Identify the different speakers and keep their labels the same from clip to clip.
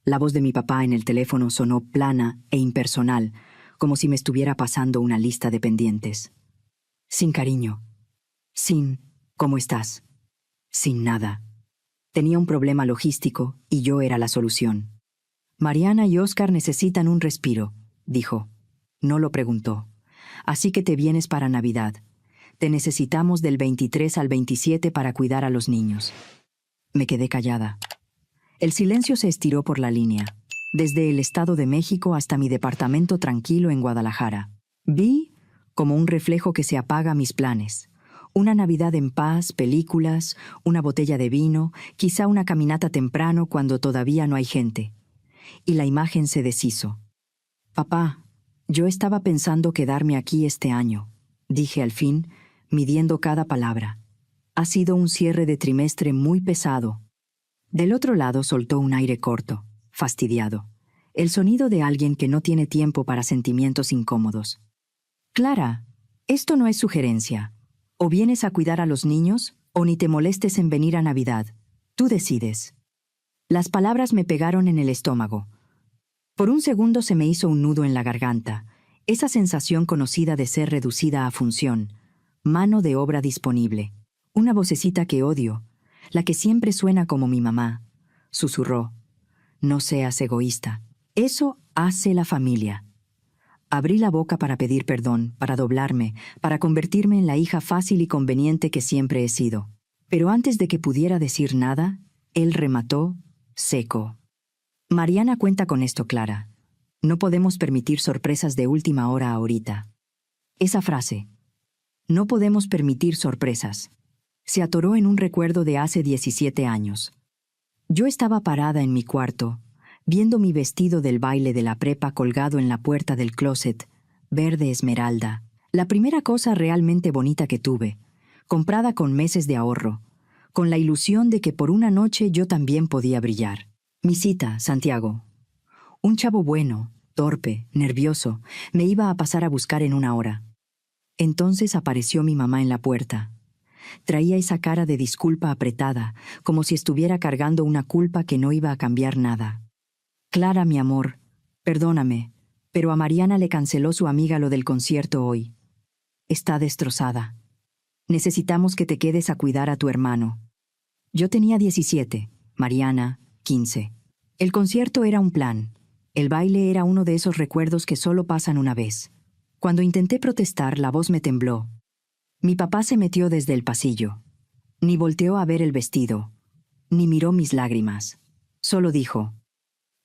Speaker 1: La voz de mi papá en el teléfono sonó plana e impersonal, como si me estuviera pasando una lista de pendientes. Sin cariño. Sin ¿cómo estás? Sin nada. Tenía un problema logístico y yo era la solución. Mariana y Oscar necesitan un respiro, dijo. No lo preguntó. Así que te vienes para Navidad. Te necesitamos del 23 al 27 para cuidar a los niños. Me quedé callada. El silencio se estiró por la línea, desde el Estado de México hasta mi departamento tranquilo en Guadalajara. Vi, como un reflejo que se apaga, mis planes. Una Navidad en paz, películas, una botella de vino, quizá una caminata temprano cuando todavía no hay gente. Y la imagen se deshizo. Papá, yo estaba pensando quedarme aquí este año, dije al fin, midiendo cada palabra. Ha sido un cierre de trimestre muy pesado. Del otro lado soltó un aire corto, fastidiado. El sonido de alguien que no tiene tiempo para sentimientos incómodos. Clara, esto no es sugerencia. O vienes a cuidar a los niños, o ni te molestes en venir a Navidad. Tú decides. Las palabras me pegaron en el estómago. Por un segundo se me hizo un nudo en la garganta, esa sensación conocida de ser reducida a función, mano de obra disponible. Una vocecita que odio, la que siempre suena como mi mamá, susurró. No seas egoísta. Eso hace la familia. Abrí la boca para pedir perdón, para doblarme, para convertirme en la hija fácil y conveniente que siempre he sido. Pero antes de que pudiera decir nada, él remató, seco. Mariana cuenta con esto, Clara. No podemos permitir sorpresas de última hora ahorita. Esa frase, no podemos permitir sorpresas, se atoró en un recuerdo de hace 17 años. Yo estaba parada en mi cuarto, viendo mi vestido del baile de la prepa colgado en la puerta del closet, verde esmeralda, la primera cosa realmente bonita que tuve, comprada con meses de ahorro, con la ilusión de que por una noche yo también podía brillar. Mi cita, Santiago. Un chavo bueno, torpe, nervioso, me iba a pasar a buscar en una hora. Entonces apareció mi mamá en la puerta. Traía esa cara de disculpa apretada, como si estuviera cargando una culpa que no iba a cambiar nada. Clara, mi amor, perdóname, pero a Mariana le canceló su amiga lo del concierto hoy. Está destrozada. Necesitamos que te quedes a cuidar a tu hermano. Yo tenía 17, Mariana, 15. El concierto era un plan. El baile era uno de esos recuerdos que solo pasan una vez. Cuando intenté protestar, la voz me tembló. Mi papá se metió desde el pasillo. Ni volteó a ver el vestido, ni miró mis lágrimas. Solo dijo,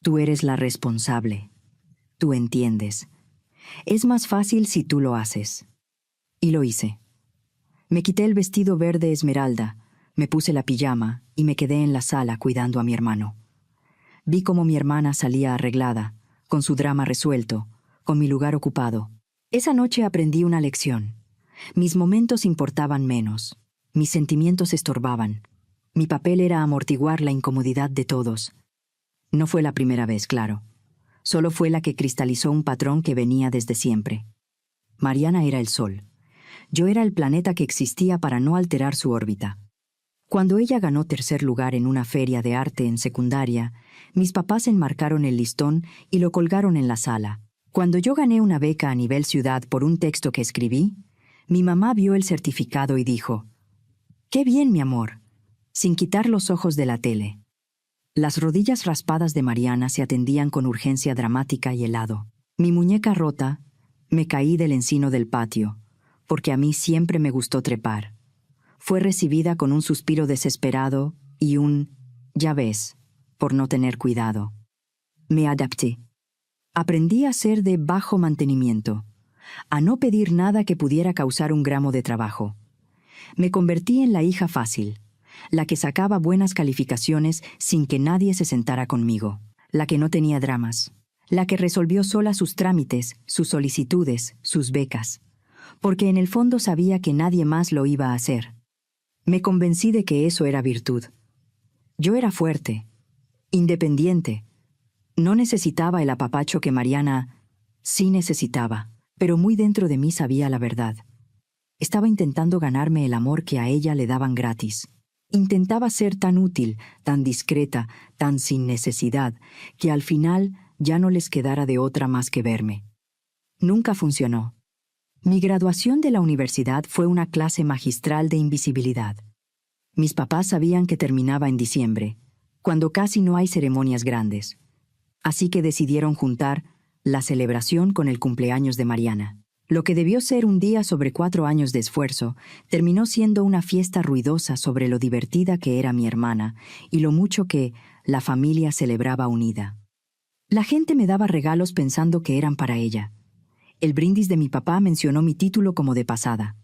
Speaker 1: tú eres la responsable. Tú entiendes. Es más fácil si tú lo haces. Y lo hice. Me quité el vestido verde esmeralda, me puse la pijama y me quedé en la sala cuidando a mi hermano. Vi cómo mi hermana salía arreglada, con su drama resuelto, con mi lugar ocupado. Esa noche aprendí una lección. Mis momentos importaban menos. Mis sentimientos estorbaban. Mi papel era amortiguar la incomodidad de todos. No fue la primera vez, claro. Solo fue la que cristalizó un patrón que venía desde siempre. Mariana era el sol. Yo era el planeta que existía para no alterar su órbita. Cuando ella ganó tercer lugar en una feria de arte en secundaria, mis papás enmarcaron el listón y lo colgaron en la sala. Cuando yo gané una beca a nivel ciudad por un texto que escribí, mi mamá vio el certificado y dijo, «¡Qué bien, mi amor!», sin quitar los ojos de la tele. Las rodillas raspadas de Mariana se atendían con urgencia dramática y helado. Mi muñeca rota, me caí del encino del patio, porque a mí siempre me gustó trepar. Fue recibida con un suspiro desesperado y un «ya ves», por no tener cuidado. Me adapté. Aprendí a ser de bajo mantenimiento, a no pedir nada que pudiera causar un gramo de trabajo. Me convertí en la hija fácil, la que sacaba buenas calificaciones sin que nadie se sentara conmigo, la que no tenía dramas, la que resolvió sola sus trámites, sus solicitudes, sus becas, porque en el fondo sabía que nadie más lo iba a hacer. Me convencí de que eso era virtud. Yo era fuerte, independiente. No necesitaba el apapacho que Mariana sí necesitaba, pero muy dentro de mí sabía la verdad. Estaba intentando ganarme el amor que a ella le daban gratis. Intentaba ser tan útil, tan discreta, tan sin necesidad, que al final ya no les quedara de otra más que verme. Nunca funcionó. Mi graduación de la universidad fue una clase magistral de invisibilidad. Mis papás sabían que terminaba en diciembre, cuando casi no hay ceremonias grandes. Así que decidieron juntar la celebración con el cumpleaños de Mariana. Lo que debió ser un día sobre 4 años de esfuerzo, terminó siendo una fiesta ruidosa sobre lo divertida que era mi hermana y lo mucho que la familia celebraba unida. La gente me daba regalos pensando que eran para ella. El brindis de mi papá mencionó mi título como de pasada.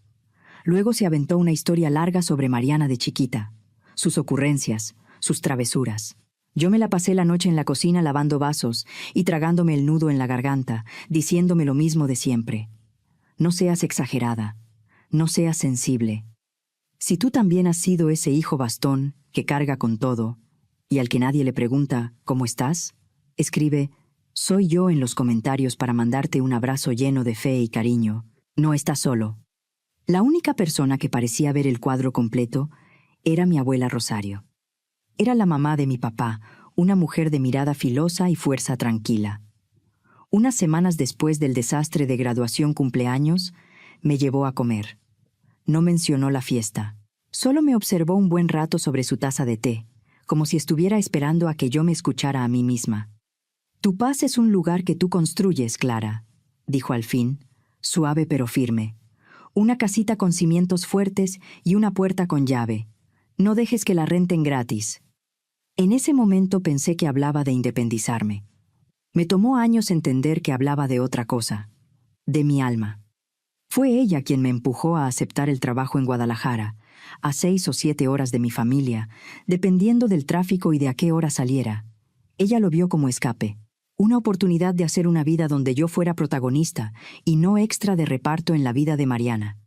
Speaker 1: Luego se aventó una historia larga sobre Mariana de chiquita, sus ocurrencias, sus travesuras. Yo me la pasé la noche en la cocina lavando vasos y tragándome el nudo en la garganta, diciéndome lo mismo de siempre. No seas exagerada, no seas sensible. Si tú también has sido ese hijo bastón que carga con todo y al que nadie le pregunta ¿cómo estás?, escribe «Soy yo» en los comentarios para mandarte un abrazo lleno de fe y cariño. No estás solo. La única persona que parecía ver el cuadro completo era mi abuela Rosario. Era la mamá de mi papá, una mujer de mirada filosa y fuerza tranquila. Unas semanas después del desastre de graduación cumpleaños, me llevó a comer. No mencionó la fiesta. Solo me observó un buen rato sobre su taza de té, como si estuviera esperando a que yo me escuchara a mí misma. «Tu paz es un lugar que tú construyes, Clara», dijo al fin, suave pero firme. «Una casita con cimientos fuertes y una puerta con llave. No dejes que la renten gratis». En ese momento pensé que hablaba de independizarme. Me tomó años entender que hablaba de otra cosa, de mi alma. Fue ella quien me empujó a aceptar el trabajo en Guadalajara, a 6 o 7 horas de mi familia, dependiendo del tráfico y de a qué hora saliera. Ella lo vio como escape, una oportunidad de hacer una vida donde yo fuera protagonista y no extra de reparto en la vida de Mariana.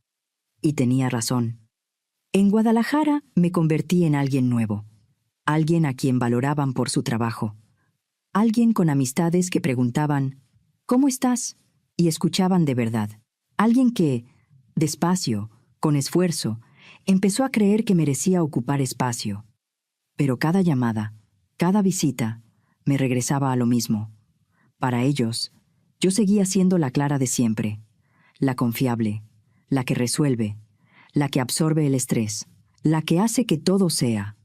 Speaker 1: Y tenía razón. En Guadalajara me convertí en alguien nuevo, alguien a quien valoraban por su trabajo. Alguien con amistades que preguntaban, «¿Cómo estás?», y escuchaban de verdad. Alguien que, despacio, con esfuerzo, empezó a creer que merecía ocupar espacio. Pero cada llamada, cada visita, me regresaba a lo mismo. Para ellos, yo seguía siendo la Clara de siempre, la confiable, la que resuelve, la que absorbe el estrés, la que hace que todo sea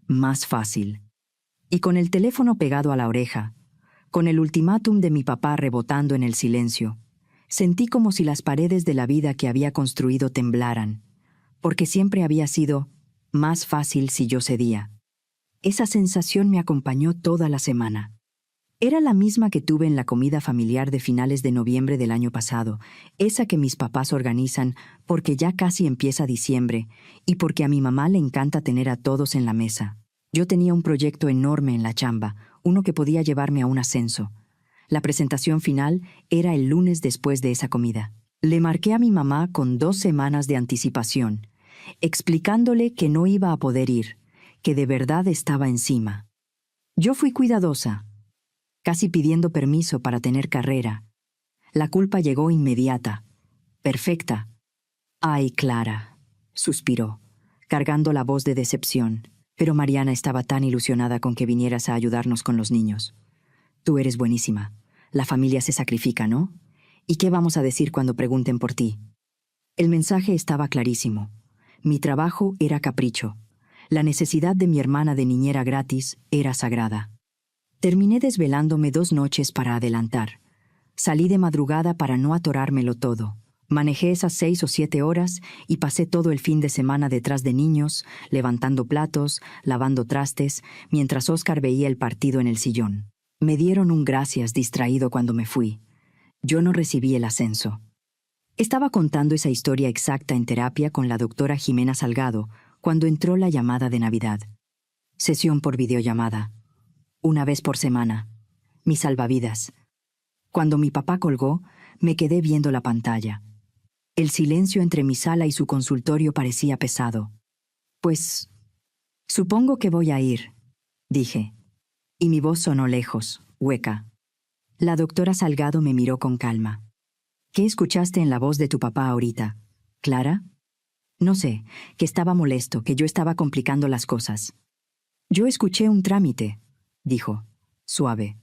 Speaker 1: más fácil. Y con el teléfono pegado a la oreja, con el ultimátum de mi papá rebotando en el silencio, sentí como si las paredes de la vida que había construido temblaran, porque siempre había sido más fácil si yo cedía. Esa sensación me acompañó toda la semana. Era la misma que tuve en la comida familiar de finales de noviembre del año pasado, esa que mis papás organizan porque ya casi empieza diciembre y porque a mi mamá le encanta tener a todos en la mesa. Yo tenía un proyecto enorme en la chamba, uno que podía llevarme a un ascenso. La presentación final era el lunes después de esa comida. Le marqué a mi mamá con 2 semanas de anticipación, explicándole que no iba a poder ir, que de verdad estaba encima. Yo fui cuidadosa, casi pidiendo permiso para tener carrera. La culpa llegó inmediata, perfecta. «Ay, Clara», suspiró, cargando la voz de decepción. «Pero Mariana estaba tan ilusionada con que vinieras a ayudarnos con los niños. Tú eres buenísima. La familia se sacrifica, ¿no? ¿Y qué vamos a decir cuando pregunten por ti?» El mensaje estaba clarísimo. Mi trabajo era capricho. La necesidad de mi hermana de niñera gratis era sagrada. Terminé desvelándome 2 noches para adelantar. Salí de madrugada para no atorármelo todo. Manejé esas 6 o 7 horas y pasé todo el fin de semana detrás de niños, levantando platos, lavando trastes, mientras Óscar veía el partido en el sillón. Me dieron un gracias distraído cuando me fui. Yo no recibí el ascenso. Estaba contando esa historia exacta en terapia con la doctora Jimena Salgado cuando entró la llamada de Navidad. Sesión por videollamada. 1 vez por semana. Mi salvavidas. Cuando mi papá colgó, me quedé viendo la pantalla. El silencio entre mi sala y su consultorio parecía pesado. «Pues, supongo que voy a ir», dije. Y mi voz sonó lejos, hueca. La doctora Salgado me miró con calma. «¿Qué escuchaste en la voz de tu papá ahorita, Clara?». No sé, que estaba molesto, que yo estaba complicando las cosas. Yo escuché un trámite, dijo, suave,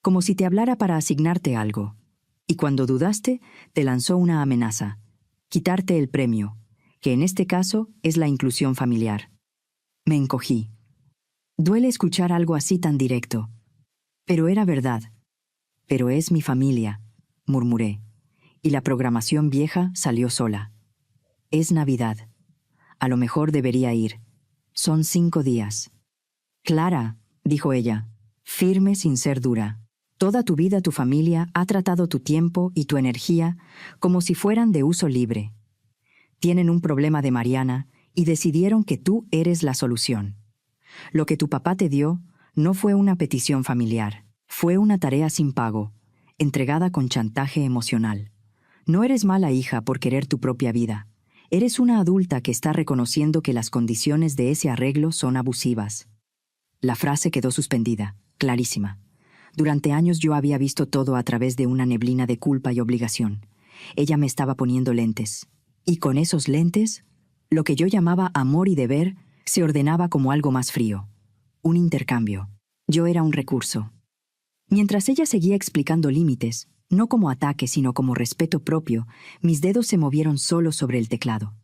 Speaker 1: como si te hablara para asignarte algo. Y cuando dudaste, te lanzó una amenaza, quitarte el premio, que en este caso es la inclusión familiar. Me encogí. Duele escuchar algo así tan directo. Pero era verdad. Pero es mi familia, murmuré, y la programación vieja salió sola. Es Navidad. A lo mejor debería ir. Son 5 días. Clara, dijo ella, firme sin ser dura. Toda tu vida tu familia ha tratado tu tiempo y tu energía como si fueran de uso libre. Tienen un problema de Mariana y decidieron que tú eres la solución. Lo que tu papá te dio no fue una petición familiar, fue una tarea sin pago, entregada con chantaje emocional. No eres mala hija por querer tu propia vida. Eres una adulta que está reconociendo que las condiciones de ese arreglo son abusivas. La frase quedó suspendida, clarísima. Durante años yo había visto todo a través de una neblina de culpa y obligación. Ella me estaba poniendo lentes. Y con esos lentes, lo que yo llamaba amor y deber se ordenaba como algo más frío. Un intercambio. Yo era un recurso. Mientras ella seguía explicando límites, no como ataque sino como respeto propio, mis dedos se movieron solos sobre el teclado.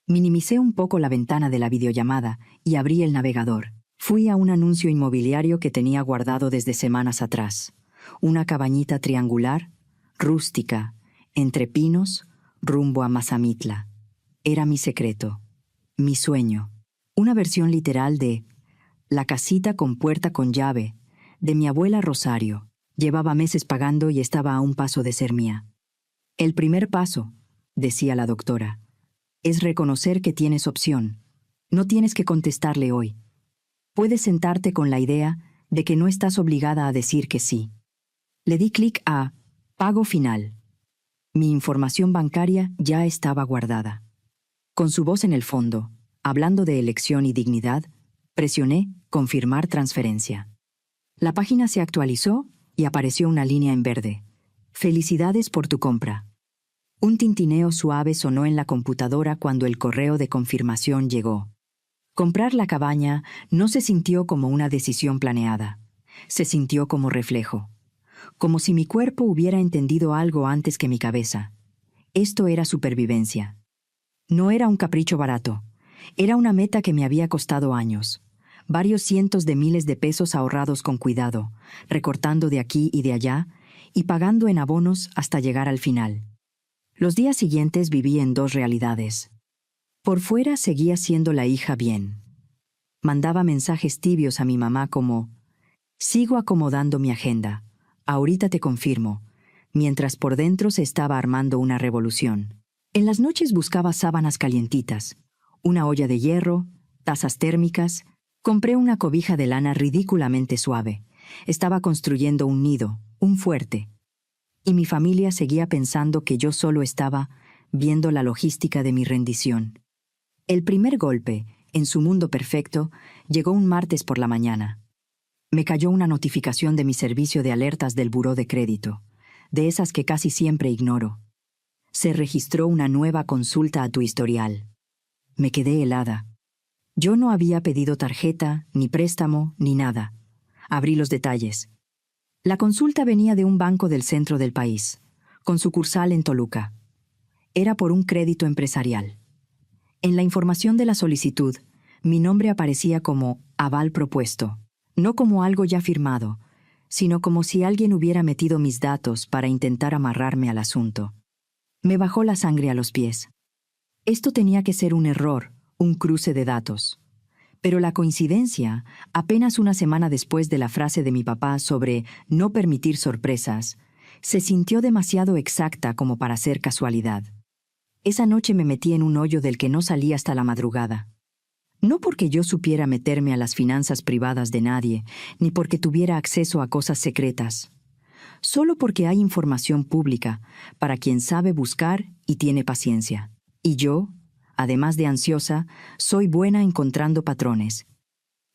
Speaker 1: Minimicé un poco la ventana de la videollamada y abrí el navegador. Fui a un anuncio inmobiliario que tenía guardado desde semanas atrás. Una cabañita triangular, rústica, entre pinos, rumbo a Mazamitla. Era mi secreto, mi sueño. Una versión literal de La casita con puerta con llave, de mi abuela Rosario. Llevaba meses pagando y estaba a un paso de ser mía. El primer paso, decía la doctora, es reconocer que tienes opción. No tienes que contestarle hoy. Puedes sentarte con la idea de que no estás obligada a decir que sí. Le di clic a Pago final. Mi información bancaria ya estaba guardada. Con su voz en el fondo, hablando de elección y dignidad, presioné Confirmar transferencia. La página se actualizó y apareció una línea en verde. Felicidades por tu compra. Un tintineo suave sonó en la computadora cuando el correo de confirmación llegó. Comprar la cabaña no se sintió como una decisión planeada. Se sintió como reflejo. Como si mi cuerpo hubiera entendido algo antes que mi cabeza. Esto era supervivencia. No era un capricho barato. Era una meta que me había costado años. Varios cientos de miles de pesos ahorrados con cuidado, recortando de aquí y de allá, y pagando en abonos hasta llegar al final. Los días siguientes viví en 2 realidades. Por fuera seguía siendo la hija bien. Mandaba mensajes tibios a mi mamá como: sigo acomodando mi agenda, ahorita te confirmo, mientras por dentro se estaba armando una revolución. En las noches buscaba sábanas calientitas, una olla de hierro, tazas térmicas. Compré una cobija de lana ridículamente suave. Estaba construyendo un nido, un fuerte. Y mi familia seguía pensando que yo solo estaba viendo la logística de mi rendición. El primer golpe, en su mundo perfecto, llegó un martes por la mañana. Me cayó una notificación de mi servicio de alertas del buró de crédito, de esas que casi siempre ignoro. Se registró una nueva consulta a tu historial. Me quedé helada. Yo no había pedido tarjeta, ni préstamo, ni nada. Abrí los detalles. La consulta venía de un banco del centro del país, con sucursal en Toluca. Era por un crédito empresarial. En la información de la solicitud, mi nombre aparecía como aval propuesto, no como algo ya firmado, sino como si alguien hubiera metido mis datos para intentar amarrarme al asunto. Me bajó la sangre a los pies. Esto tenía que ser un error, un cruce de datos. Pero la coincidencia, apenas una semana después de la frase de mi papá sobre no permitir sorpresas, se sintió demasiado exacta como para ser casualidad. Esa noche me metí en un hoyo del que no salí hasta la madrugada. No porque yo supiera meterme a las finanzas privadas de nadie, ni porque tuviera acceso a cosas secretas. Solo porque hay información pública para quien sabe buscar y tiene paciencia. Y yo, además de ansiosa, soy buena encontrando patrones.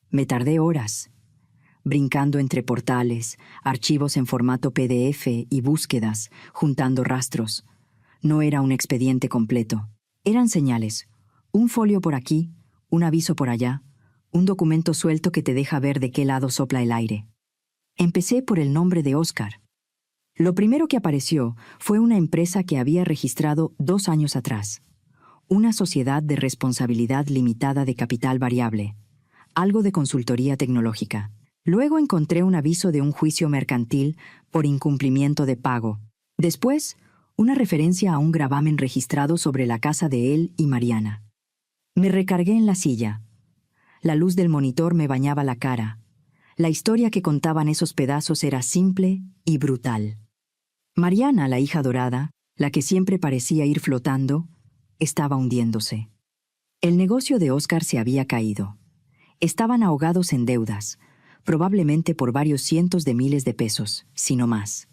Speaker 1: Me tardé horas, brincando entre portales, archivos en formato PDF y búsquedas, juntando rastros. No era un expediente completo. Eran señales, Un folio por aquí, un aviso por allá, un documento suelto que te deja ver de qué lado sopla el aire. Empecé por el nombre de Oscar. Lo primero que apareció fue una empresa que había registrado 2 años atrás. Una sociedad de responsabilidad limitada de capital variable. Algo de consultoría tecnológica. Luego encontré un aviso de un juicio mercantil por incumplimiento de pago. Después, una referencia a un gravamen registrado sobre la casa de él y Mariana. Me recargué en la silla. La luz del monitor me bañaba la cara. La historia que contaban esos pedazos era simple y brutal. Mariana, la hija dorada, la que siempre parecía ir flotando, estaba hundiéndose. El negocio de Oscar se había caído. Estaban ahogados en deudas, probablemente por varios cientos de miles de pesos, si no más.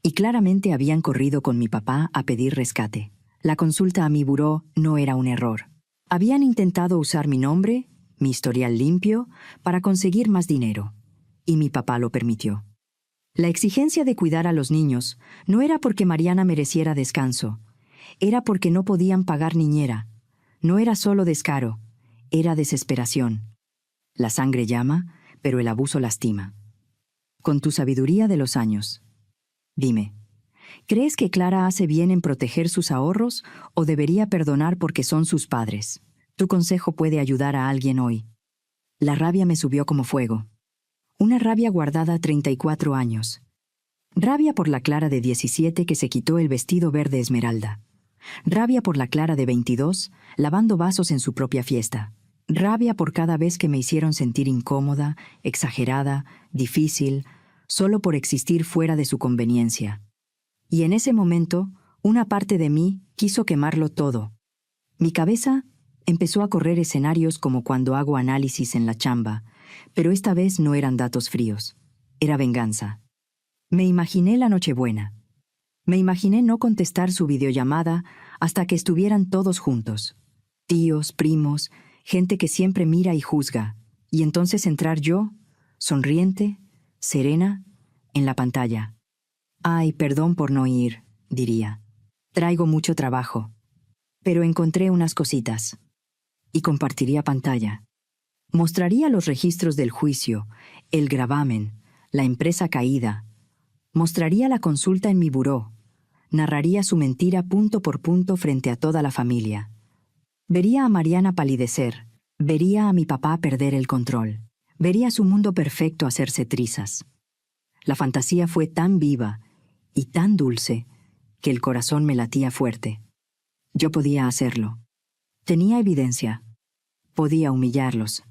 Speaker 1: Y claramente habían corrido con mi papá a pedir rescate. La consulta a mi buró no era un error. Habían intentado usar mi nombre, mi historial limpio, para conseguir más dinero, y mi papá lo permitió. La exigencia de cuidar a los niños no era porque Mariana mereciera descanso, era porque no podían pagar niñera. No era solo descaro, era desesperación. La sangre llama, pero el abuso lastima. Con tu sabiduría de los años, dime, ¿crees que Clara hace bien en proteger sus ahorros o debería perdonar porque son sus padres? Tu consejo puede ayudar a alguien hoy. La rabia me subió como fuego. Una rabia guardada 34 años. Rabia por la Clara de 17 que se quitó el vestido verde esmeralda. Rabia por la Clara de 22, lavando vasos en su propia fiesta. Rabia por cada vez que me hicieron sentir incómoda, exagerada, difícil, solo por existir fuera de su conveniencia. Y en ese momento, una parte de mí quiso quemarlo todo. Mi cabeza empezó a correr escenarios como cuando hago análisis en la chamba, pero esta vez no eran datos fríos. Era venganza. Me imaginé la Nochebuena. Me imaginé no contestar su videollamada hasta que estuvieran todos juntos. Tíos, primos, gente que siempre mira y juzga. Y entonces entrar yo, sonriente, serena, en la pantalla. «Ay, perdón por no ir», diría. «Traigo mucho trabajo. Pero encontré unas cositas». Y compartiría pantalla. Mostraría los registros del juicio, el gravamen, la empresa caída. Mostraría la consulta en mi buró. Narraría su mentira punto por punto frente a toda la familia. Vería a Mariana palidecer. Vería a mi papá perder el control. Vería su mundo perfecto hacerse trizas. La fantasía fue tan viva y tan dulce que el corazón me latía fuerte. Yo podía hacerlo. Tenía evidencia. Podía humillarlos.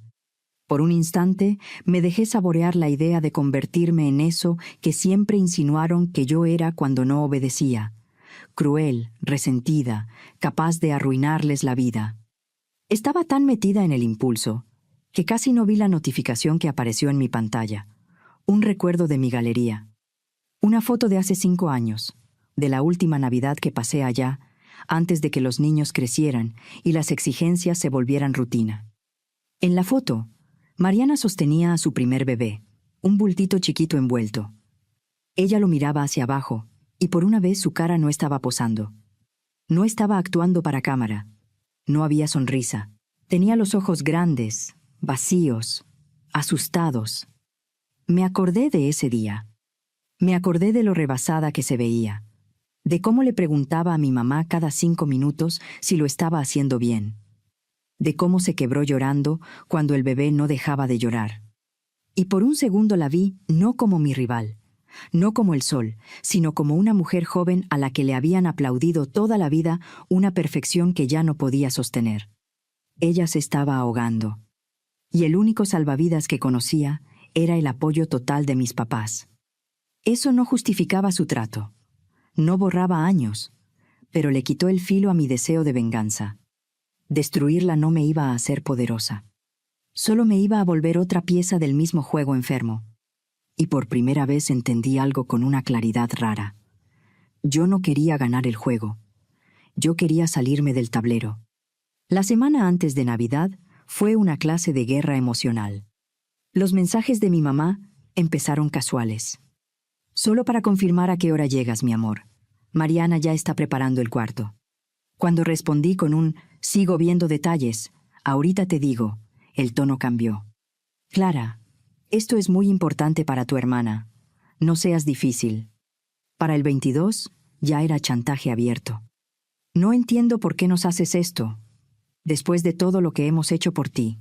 Speaker 1: Por un instante me dejé saborear la idea de convertirme en eso que siempre insinuaron que yo era cuando no obedecía. Cruel, resentida, capaz de arruinarles la vida. Estaba tan metida en el impulso que casi no vi la notificación que apareció en mi pantalla. Un recuerdo de mi galería. Una foto de hace 5 años, de la última Navidad que pasé allá, antes de que los niños crecieran y las exigencias se volvieran rutina. En la foto, Mariana sostenía a su primer bebé, un bultito chiquito envuelto. Ella lo miraba hacia abajo, y por una vez su cara no estaba posando. No estaba actuando para cámara. No había sonrisa. Tenía los ojos grandes, vacíos, asustados. Me acordé de ese día. Me acordé de lo rebasada que se veía, de cómo le preguntaba a mi mamá cada 5 minutos si lo estaba haciendo bien, de cómo se quebró llorando cuando el bebé no dejaba de llorar. Y por un segundo la vi no como mi rival, no como el sol, sino como una mujer joven a la que le habían aplaudido toda la vida una perfección que ya no podía sostener. Ella se estaba ahogando, y el único salvavidas que conocía era el apoyo total de mis papás. Eso no justificaba su trato, no borraba años, pero le quitó el filo a mi deseo de venganza. Destruirla no me iba a hacer poderosa. Solo me iba a volver otra pieza del mismo juego enfermo. Y por primera vez entendí algo con una claridad rara. Yo no quería ganar el juego. Yo quería salirme del tablero. La semana antes de Navidad fue una clase de guerra emocional. Los mensajes de mi mamá empezaron casuales. Solo para confirmar a qué hora llegas, mi amor. Mariana ya está preparando el cuarto. Cuando respondí con un Sigo viendo detalles. Ahorita te digo. El tono cambió. Clara, esto es muy importante para tu hermana. No seas difícil. Para el 22 ya era chantaje abierto. No entiendo por qué nos haces esto, después de todo lo que hemos hecho por ti.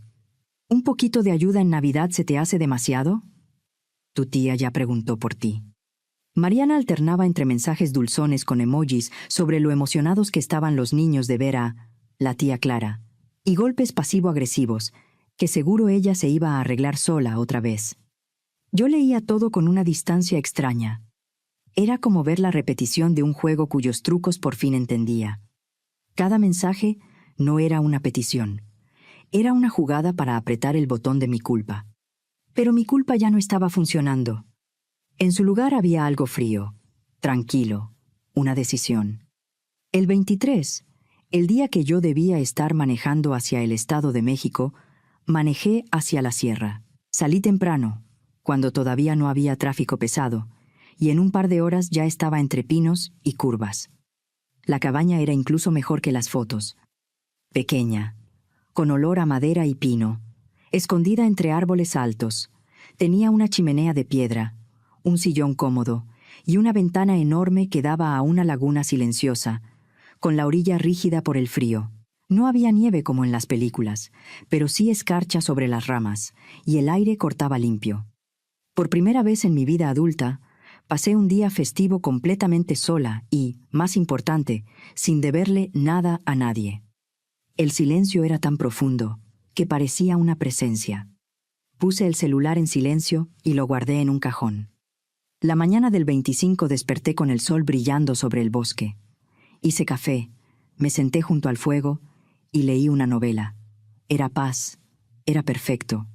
Speaker 1: ¿Un poquito de ayuda en Navidad se te hace demasiado? Tu tía ya preguntó por ti. Mariana alternaba entre mensajes dulzones con emojis sobre lo emocionados que estaban los niños de ver a la tía Clara, y golpes pasivo-agresivos, que seguro ella se iba a arreglar sola otra vez. Yo leía todo con una distancia extraña. Era como ver la repetición de un juego cuyos trucos por fin entendía. Cada mensaje no era una petición. Era una jugada para apretar el botón de mi culpa. Pero mi culpa ya no estaba funcionando. En su lugar había algo frío, tranquilo, una decisión. El 23, el día que yo debía estar manejando hacia el Estado de México, manejé hacia la sierra. Salí temprano, cuando todavía no había tráfico pesado, y en un par de horas ya estaba entre pinos y curvas. La cabaña era incluso mejor que las fotos. Pequeña, con olor a madera y pino, escondida entre árboles altos. Tenía una chimenea de piedra, un sillón cómodo y una ventana enorme que daba a una laguna silenciosa, con la orilla rígida por el frío. No había nieve como en las películas, pero sí escarcha sobre las ramas, y el aire cortaba limpio. Por primera vez en mi vida adulta, pasé un día festivo completamente sola y, más importante, sin deberle nada a nadie. El silencio era tan profundo que parecía una presencia. Puse el celular en silencio y lo guardé en un cajón. La mañana del 25 desperté con el sol brillando sobre el bosque. Hice café, me senté junto al fuego y leí una novela. Era paz, era perfecto.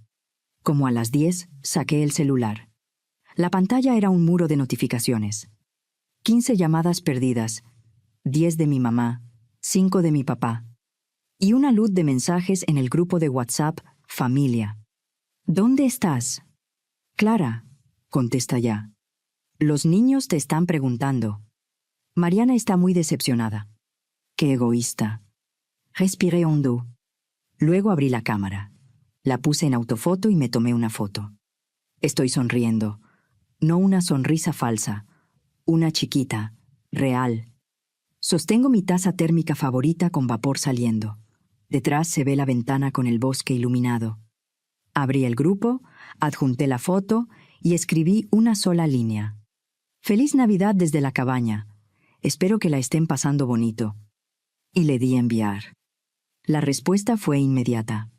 Speaker 1: Como a las 10, saqué el celular. La pantalla era un muro de notificaciones. 15 llamadas perdidas, 10 de mi mamá, 5 de mi papá, y una luz de mensajes en el grupo de WhatsApp Familia. ¿Dónde estás? Clara, contesta ya. Los niños te están preguntando. Mariana está muy decepcionada. Qué egoísta. Respiré hondo. Luego abrí la cámara. La puse en autofoto y me tomé una foto. Estoy sonriendo. No una sonrisa falsa. Una chiquita, real. Sostengo mi taza térmica favorita con vapor saliendo. Detrás se ve la ventana con el bosque iluminado. Abrí el grupo, adjunté la foto y escribí una sola línea. Feliz Navidad desde la cabaña. Espero que la estén pasando bonito. Y le di enviar. La respuesta fue inmediata.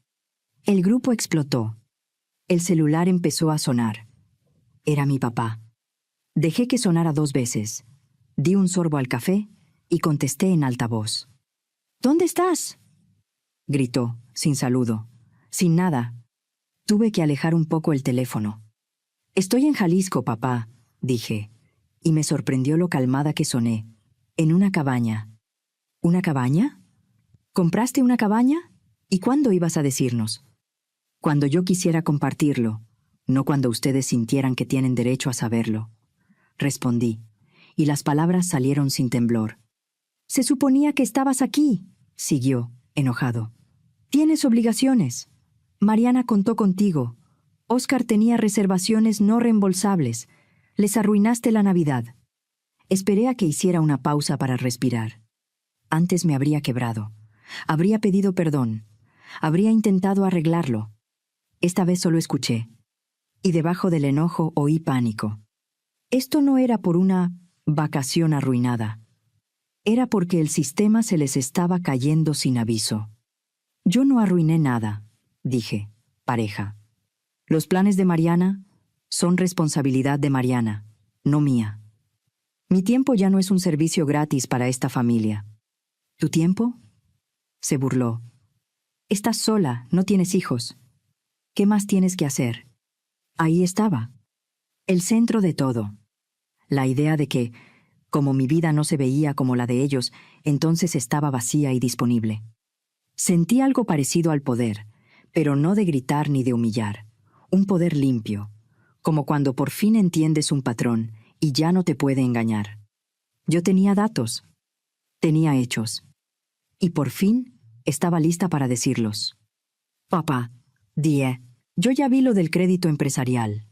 Speaker 1: El grupo explotó. El celular empezó a sonar. Era mi papá. Dejé que sonara 2 veces. Di un sorbo al café y contesté en alta voz. ¿Dónde estás? Gritó, sin saludo, sin nada. Tuve que alejar un poco el teléfono. Estoy en Jalisco, papá, dije, y me sorprendió lo calmada que soné. En una cabaña. ¿Una cabaña? ¿Compraste una cabaña? ¿Y cuándo ibas a decirnos? Cuando yo quisiera compartirlo, no cuando ustedes sintieran que tienen derecho a saberlo. Respondí, y las palabras salieron sin temblor. Se suponía que estabas aquí, siguió, enojado. Tienes obligaciones. Mariana contó contigo. Oscar tenía reservaciones no reembolsables. Les arruinaste la Navidad. Esperé a que hiciera una pausa para respirar. Antes me habría quebrado. Habría pedido perdón. Habría intentado arreglarlo. Esta vez solo escuché. Y debajo del enojo oí pánico. Esto no era por una vacación arruinada. Era porque el sistema se les estaba cayendo sin aviso. Yo no arruiné nada, dije, pareja. Los planes de Mariana son responsabilidad de Mariana, no mía. Mi tiempo ya no es un servicio gratis para esta familia. ¿Tu tiempo? Se burló. Estás sola, no tienes hijos. ¿Qué más tienes que hacer? Ahí estaba. El centro de todo. La idea de que, como mi vida no se veía como la de ellos, entonces estaba vacía y disponible. Sentí algo parecido al poder, pero no de gritar ni de humillar. Un poder limpio, como cuando por fin entiendes un patrón y ya no te puede engañar. Yo tenía datos, tenía hechos, y por fin Estaba lista para decirlos. Papá, dije, yo ya vi lo del crédito empresarial.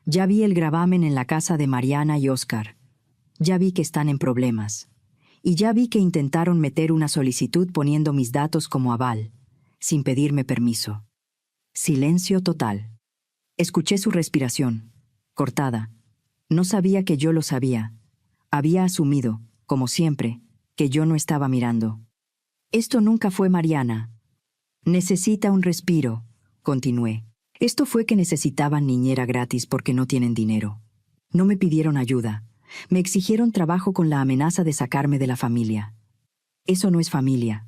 Speaker 1: Ya vi el gravamen en la casa de Mariana y Oscar. Ya vi que están en problemas. Y ya vi que intentaron meter una solicitud poniendo mis datos como aval, sin pedirme permiso. Silencio total. Escuché su respiración, cortada. No sabía que yo lo sabía. Había asumido, como siempre, que yo no estaba mirando. Esto nunca fue Mariana. Necesita un respiro, continué. Esto fue que necesitaban niñera gratis porque no tienen dinero. No me pidieron ayuda. Me exigieron trabajo con la amenaza de sacarme de la familia. Eso no es familia.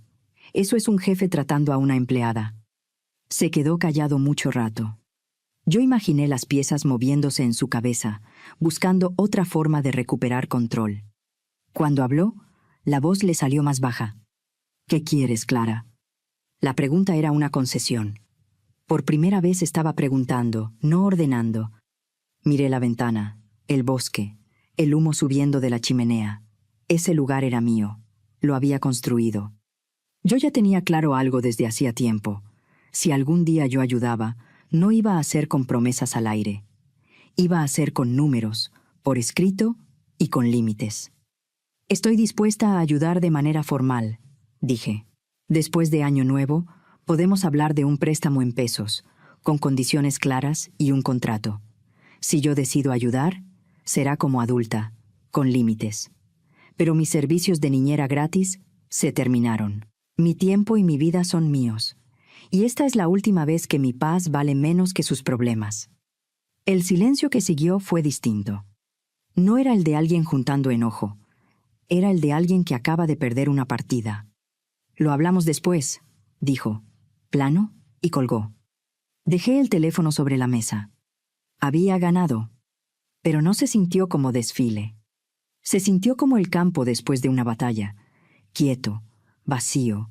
Speaker 1: Eso es un jefe tratando a una empleada. Se quedó callado mucho rato. Yo imaginé las piezas moviéndose en su cabeza, buscando otra forma de recuperar control. Cuando habló, la voz le salió más baja. ¿Qué quieres, Clara? La pregunta era una concesión. Por primera vez estaba preguntando, no ordenando. Miré la ventana, el bosque, el humo subiendo de la chimenea. Ese lugar era mío. Lo había construido. Yo ya tenía claro algo desde hacía tiempo. Si algún día yo ayudaba, no iba a ser con promesas al aire. Iba a ser con números, por escrito y con límites. Estoy dispuesta a ayudar de manera formal, dije. Después de Año Nuevo, podemos hablar de un préstamo en pesos, con condiciones claras y un contrato. Si yo decido ayudar, será como adulta, con límites. Pero mis servicios de niñera gratis se terminaron. Mi tiempo y mi vida son míos. Y esta es la última vez que mi paz vale menos que sus problemas. El silencio que siguió fue distinto. No era el de alguien juntando enojo. Era el de alguien que acaba de perder una partida. Lo hablamos después, dijo, plano, y colgó. Dejé el teléfono sobre la mesa. Había ganado, pero no se sintió como desfile. Se sintió como el campo después de una batalla, quieto, vacío.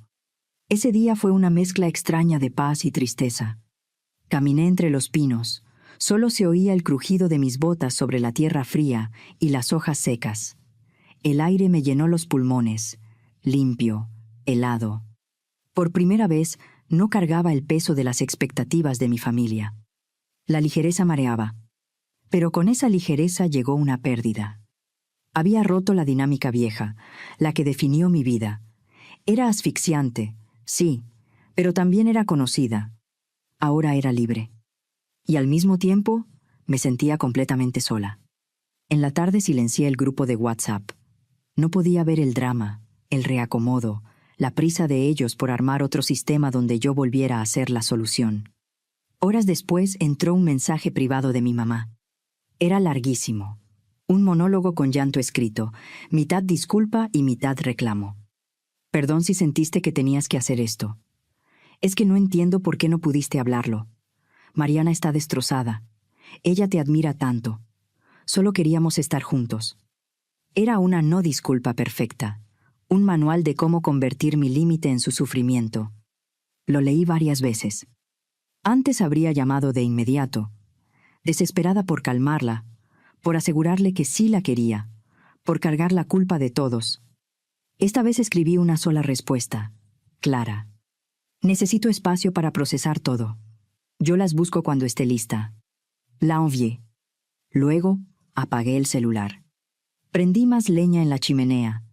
Speaker 1: Ese día fue una mezcla extraña de paz y tristeza. Caminé entre los pinos. Solo se oía el crujido de mis botas sobre la tierra fría y las hojas secas. El aire me llenó los pulmones, limpio, helado. Por primera vez, no cargaba el peso de las expectativas de mi familia. La ligereza mareaba. Pero con esa ligereza llegó una pérdida. Había roto la dinámica vieja, la que definió mi vida. Era asfixiante, sí, pero también era conocida. Ahora era libre. Y al mismo tiempo, me sentía completamente sola. En la tarde silencié el grupo de WhatsApp. No podía ver el drama, el reacomodo, la prisa de ellos por armar otro sistema donde yo volviera a ser la solución. Horas después entró un mensaje privado de mi mamá. Era larguísimo. Un monólogo con llanto escrito, mitad disculpa y mitad reclamo. Perdón si sentiste que tenías que hacer esto. Es que no entiendo por qué no pudiste hablarlo. Mariana está destrozada. Ella te admira tanto. Solo queríamos estar juntos. Era una no disculpa perfecta, un manual de cómo convertir mi límite en su sufrimiento. Lo leí varias veces. Antes habría llamado de inmediato, desesperada por calmarla, por asegurarle que sí la quería, por cargar la culpa de todos. Esta vez escribí una sola respuesta, clara. Necesito espacio para procesar todo. Yo las busco cuando esté lista. La envié. Luego, apagué el celular. Prendí más leña en la chimenea.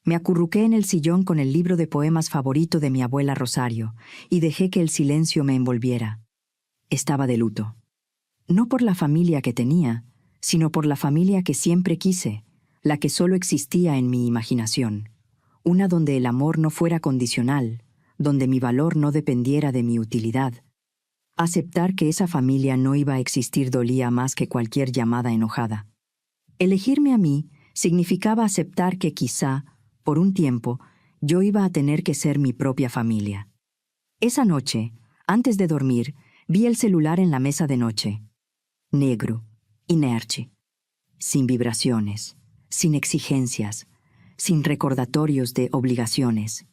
Speaker 1: Me acurruqué en el sillón con el libro de poemas favorito de mi abuela Rosario y dejé que el silencio me envolviera. Estaba de luto. No por la familia que tenía, sino por la familia que siempre quise, la que solo existía en mi imaginación. Una donde el amor no fuera condicional, donde mi valor no dependiera de mi utilidad. Aceptar que esa familia no iba a existir dolía más que cualquier llamada enojada. Elegirme a mí significaba aceptar que quizá, por un tiempo, yo iba a tener que ser mi propia familia. Esa noche, antes de dormir, vi el celular en la mesa de noche. Negro, inerte, sin vibraciones, sin exigencias, sin recordatorios de obligaciones.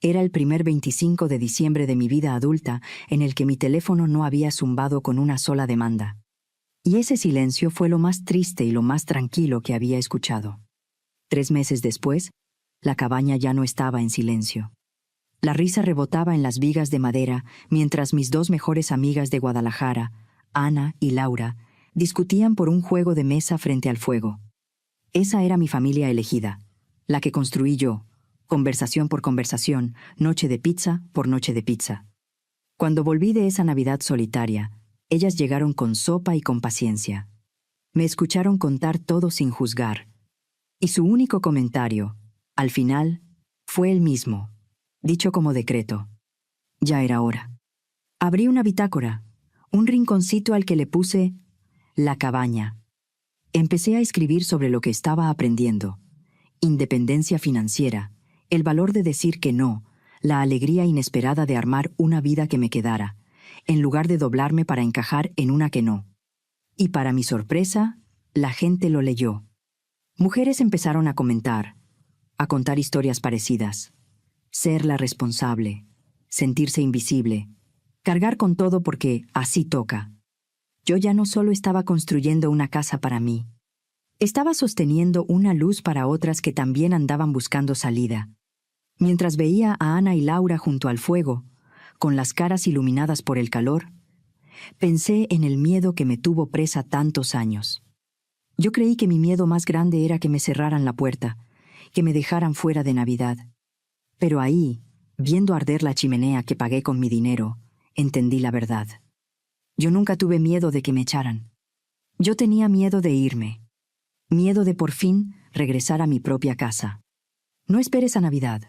Speaker 1: Era el primer 25 de diciembre de mi vida adulta en el que mi teléfono no había zumbado con una sola demanda. Y ese silencio fue lo más triste y lo más tranquilo que había escuchado. 3 meses después, la cabaña ya no estaba en silencio. La risa rebotaba en las vigas de madera mientras mis dos mejores amigas de Guadalajara, Ana y Laura, discutían por un juego de mesa frente al fuego. Esa era mi familia elegida, la que construí yo, conversación por conversación, noche de pizza por noche de pizza. Cuando volví de esa Navidad solitaria, ellas llegaron con sopa y con paciencia. Me escucharon contar todo sin juzgar. Y su único comentario, al final, fue el mismo, dicho como decreto. Ya era hora. Abrí una bitácora, un rinconcito al que le puse La Cabaña. Empecé a escribir sobre lo que estaba aprendiendo. Independencia financiera, el valor de decir que no, la alegría inesperada de armar una vida que me quedara, en lugar de doblarme para encajar en una que no. Y para mi sorpresa, la gente lo leyó. Mujeres empezaron a comentar, a contar historias parecidas. Ser la responsable, sentirse invisible, cargar con todo porque así toca. Yo ya no solo estaba construyendo una casa para mí, estaba sosteniendo una luz para otras que también andaban buscando salida. Mientras veía a Ana y Laura junto al fuego, con las caras iluminadas por el calor, pensé en el miedo que me tuvo presa tantos años. Yo creí que mi miedo más grande era que me cerraran la puerta, que me dejaran fuera de Navidad. Pero ahí, viendo arder la chimenea que pagué con mi dinero, entendí la verdad. Yo nunca tuve miedo de que me echaran. Yo tenía miedo de irme. Miedo de por fin regresar a mi propia casa. No esperes a Navidad.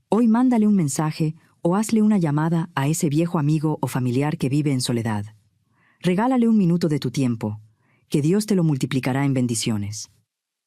Speaker 1: Hoy mándale un mensaje o hazle una llamada a ese viejo amigo o familiar que vive en soledad. Regálale un minuto de tu tiempo, que Dios te lo multiplicará en bendiciones.